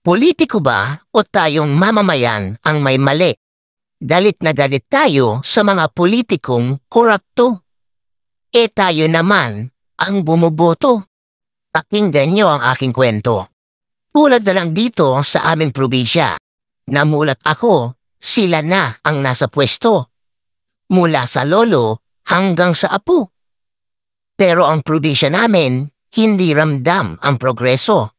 Politiko ba o tayong mamamayan ang may mali? Galit na galit tayo sa mga politikong korupto. Tayo naman ang bumuboto. Pakinggan niyo ang aking kwento. Tulad na lang dito sa aming probinsya. Namulat ako, sila na ang nasa pwesto. Mula sa lolo hanggang sa apo. Pero ang probinsya namin, hindi ramdam ang progreso.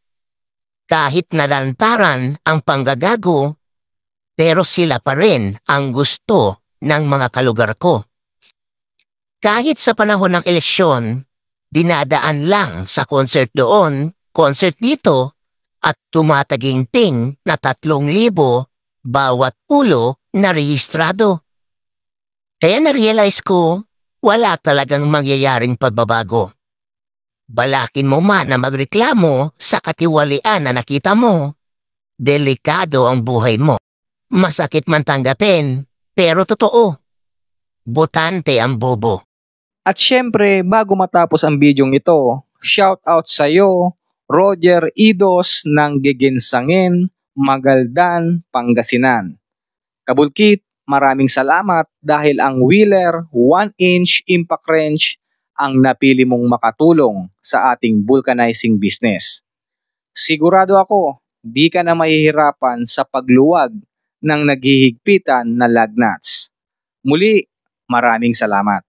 Kahit nalantaran ang panggagago, pero sila pa rin ang gusto ng mga kalugar ko. Kahit sa panahon ng eleksyon, dinadaan lang sa concert doon, concert dito, at tumataginting na 3,000 bawat ulo na rehistrado. Kaya na-realize ko, wala talagang mangyayaring pagbabago. Balakin mo man na magreklamo sa katiwalian na nakita mo, delikado ang buhay mo. Masakit man tanggapin, pero totoo. Botante ang bobo. At syempre, bago matapos ang bidyong ito, shout out sa'yo, Roger Idos ng Giginsangin, Magaldan, Pangasinan. Kabulkit, maraming salamat dahil ang Wheeler 1-inch impact wrench ang napili mong makatulong sa ating vulcanizing business. Sigurado ako, di ka na mahihirapan sa pagluwag ng naghihigpitan na lug nuts. Muli, maraming salamat.